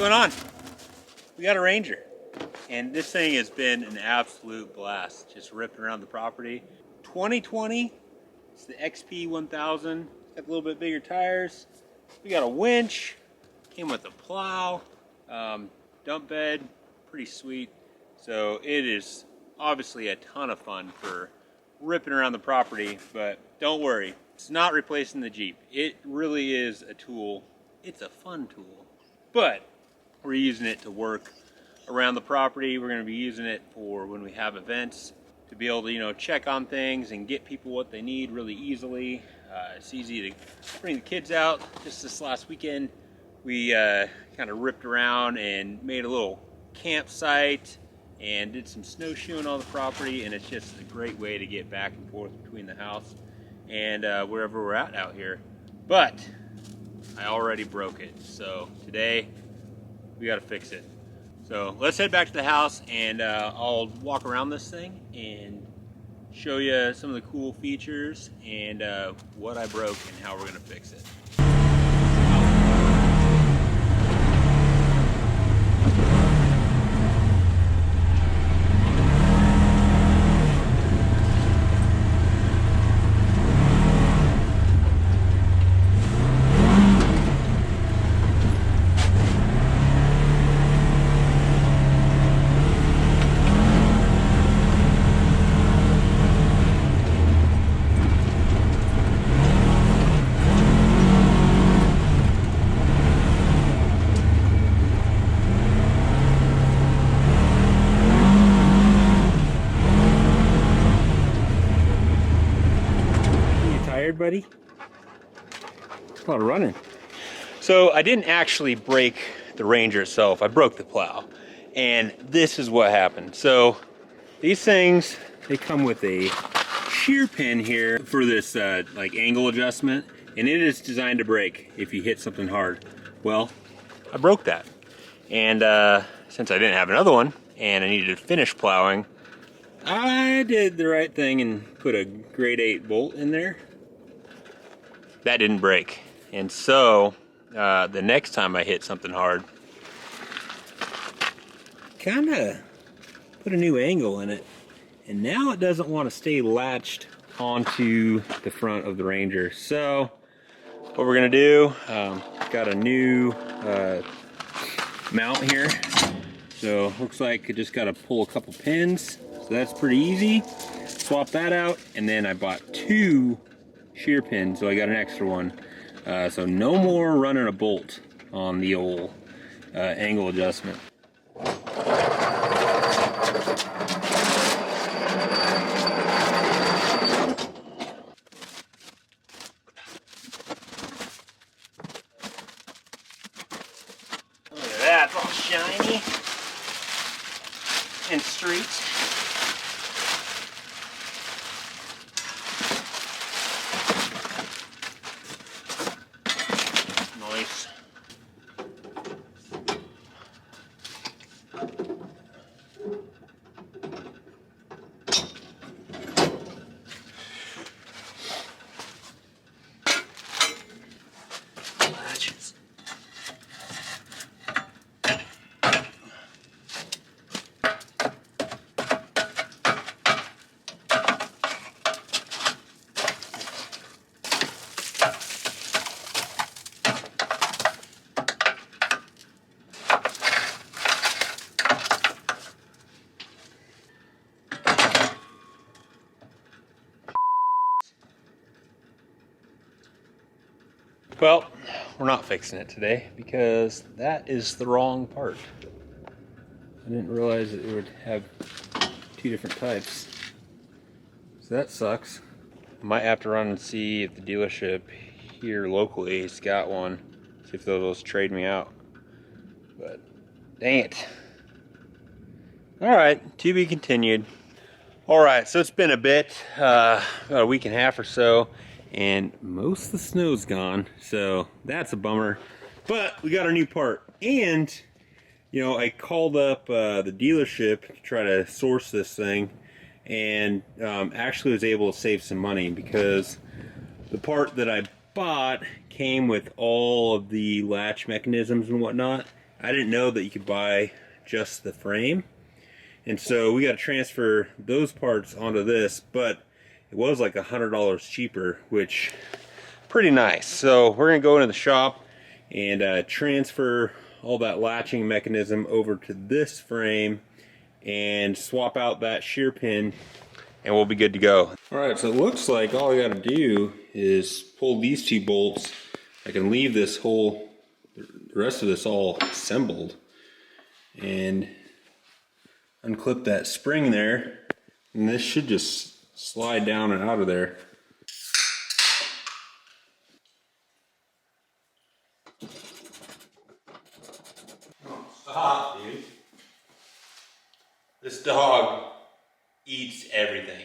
going on? We got a Ranger, and this thing has been an absolute blast, just ripping around the property. 2020, it's the XP 1000, got a little bit bigger tires. We got a winch, came with a plow, dump bed, pretty sweet. So it is obviously a ton of fun for ripping around the property, but don't worry, it's not replacing the Jeep. It really is a tool. It's a fun tool, but we're using it to work around the property. We're going to be using it for when we have events, to be able to, you know, check on things and get people what they need really easily. It's easy to bring the kids out. Just this last weekend, we kind of ripped around and made a little campsite and did some snowshoeing on the property, and it's just a great way to get back and forth between the house and wherever we're at out here. But I already broke it, so today we got to fix it. So let's head back to the house, and I'll walk around this thing and show you some of the cool features and what I broke and how we're going to fix it. Buddy, a lot of running. So I didn't actually break the Ranger itself, I broke the plow, and this is what happened. So these things, they come with a shear pin here for this like angle adjustment, and it is designed to break if you hit something hard. Well, I broke that, and since I didn't have another one and I needed to finish plowing, I did the right thing and put a grade 8 bolt in there. That didn't break, and so the next time I hit something hard, kind of put a new angle in it, and now it doesn't want to stay latched onto the front of the Ranger. So what we're gonna do, got a new mount here, so looks like I just got to pull a couple pins, so that's pretty easy. Swap that out, and then I bought 2 shear pin, so I got an extra one. So no more running a bolt on the old angle adjustment. Look at that, it's all shiny and streaked. Nice. Latches. Well, we're not fixing it today because that is the wrong part. I didn't realize that it would have 2 different types. So that sucks. I might have to run and see if the dealership here locally has got one. See if they'll just trade me out. But dang it. Alright, to be continued. Alright, so it's been a bit, about a week and a half or so, and most of the snow's gone, so that's a bummer. But we got our new part, and you know, I called up the dealership to try to source this thing, and actually was able to save some money because the part that I bought came with all of the latch mechanisms and whatnot, I didn't know that you could buy just the frame. And so we got to transfer those parts onto this, but it was like $100 cheaper, which pretty nice. So we're gonna go into the shop and transfer all that latching mechanism over to this frame and swap out that shear pin, and we'll be good to go. All right, so it looks like all I got to do is pull these two bolts. I can leave this whole, the rest of this all assembled, and unclip that spring there, and this should just slide down and out of there. Stop, dude. This dog eats everything.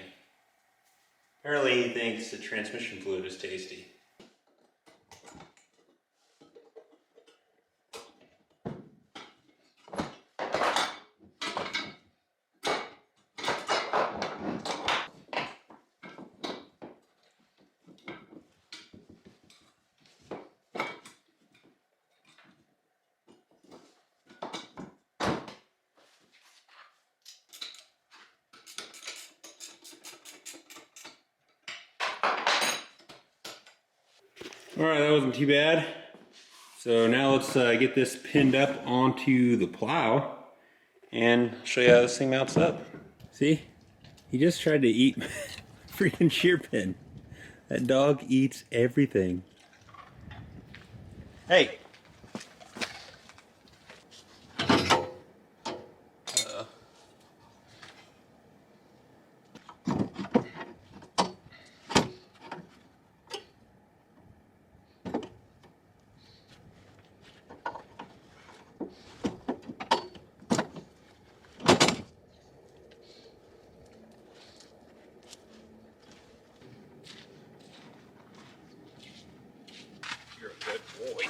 Apparently he thinks the transmission fluid is tasty. Alright, that wasn't too bad. So now let's get this pinned up onto the plow and show you how this thing mounts up. See? He just tried to eat my freaking shear pin. That dog eats everything. Hey! You're a good boy.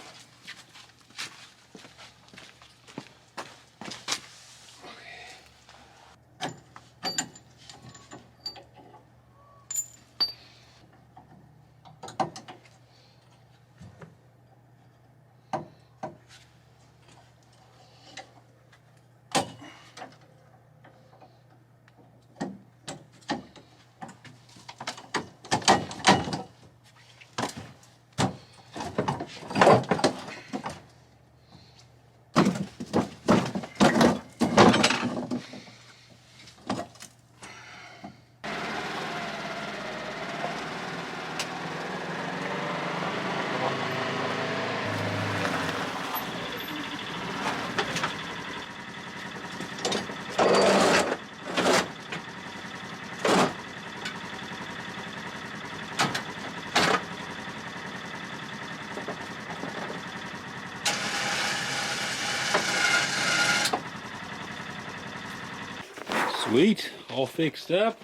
Sweet, all fixed up.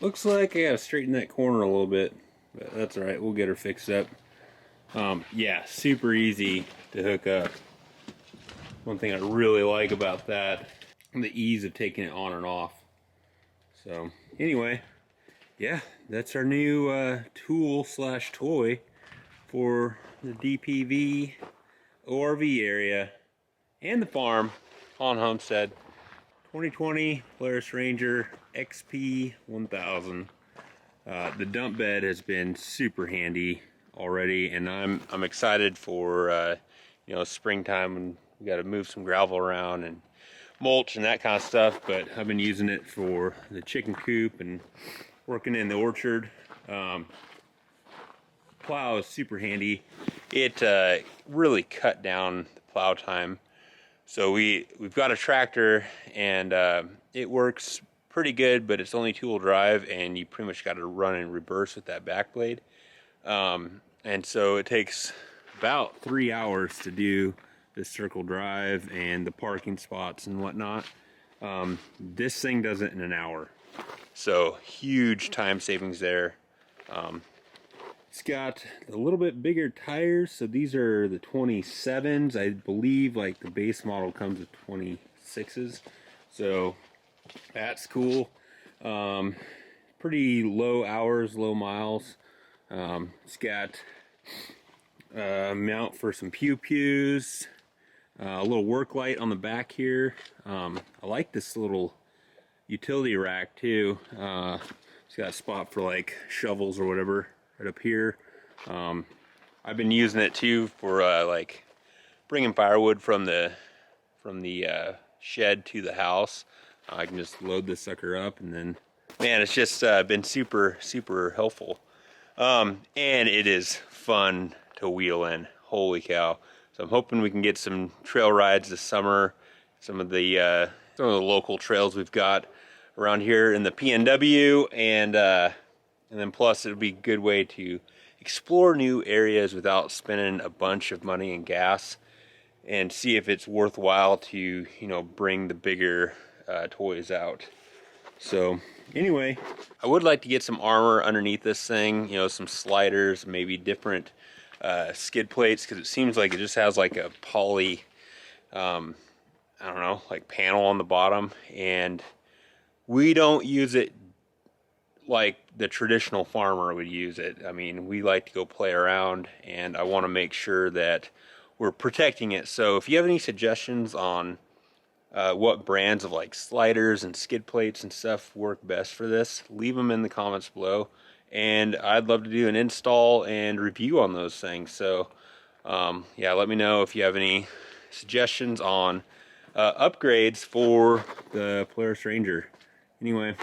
Looks like I gotta straighten that corner a little bit, but that's all right, we'll get her fixed up. Yeah, super easy to hook up. One thing I really like about that, the ease of taking it on and off. So anyway, yeah, that's our new tool slash toy for the DPV ORV area and the farm on Homestead. 2020 Polaris Ranger XP 1000. The dump bed has been super handy already, and I'm excited for you know, springtime when we got to move some gravel around and mulch and that kind of stuff. But I've been using it for the chicken coop and working in the orchard. Plow is super handy. It really cut down the plow time. So we've got a tractor, and it works pretty good, but it's only 2-wheel drive, and you pretty much got to run in reverse with that back blade. And so it takes about 3 hours to do the circle drive and the parking spots and whatnot. This thing does it in an hour. So huge time savings there. It's got a little bit bigger tires, so these are the 27s. I believe like the base model comes with 26s, so that's cool. Pretty low hours, low miles. It's got a mount for some pew-pews, A little work light on the back here. I like this little utility rack too. It's got a spot for like shovels or whatever right up here. I've been using it too for like bringing firewood from the shed to the house. I can just load this sucker up, and then, man, it's just been super helpful. And it is fun to wheel in. Holy cow! So I'm hoping we can get some trail rides this summer. Some of the local trails we've got around here in the PNW, and then plus it'll be a good way to explore new areas without spending a bunch of money in gas, and see if it's worthwhile to, you know, bring the bigger toys out. So anyway, I would like to get some armor underneath this thing, you know, some sliders, maybe different skid plates, because it seems like it just has like a poly, I don't know, like panel on the bottom, and we don't use it like the traditional farmer would use it. I mean, we like to go play around, and I want to make sure that we're protecting it. So if you have any suggestions on what brands of like sliders and skid plates and stuff work best for this, leave them in the comments below, and I'd love to do an install and review on those things. So yeah, let me know if you have any suggestions on upgrades for the Polaris Ranger. Anyway,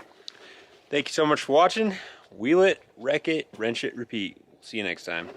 thank you so much for watching. Wheel it, wreck it, wrench it, repeat. See you next time.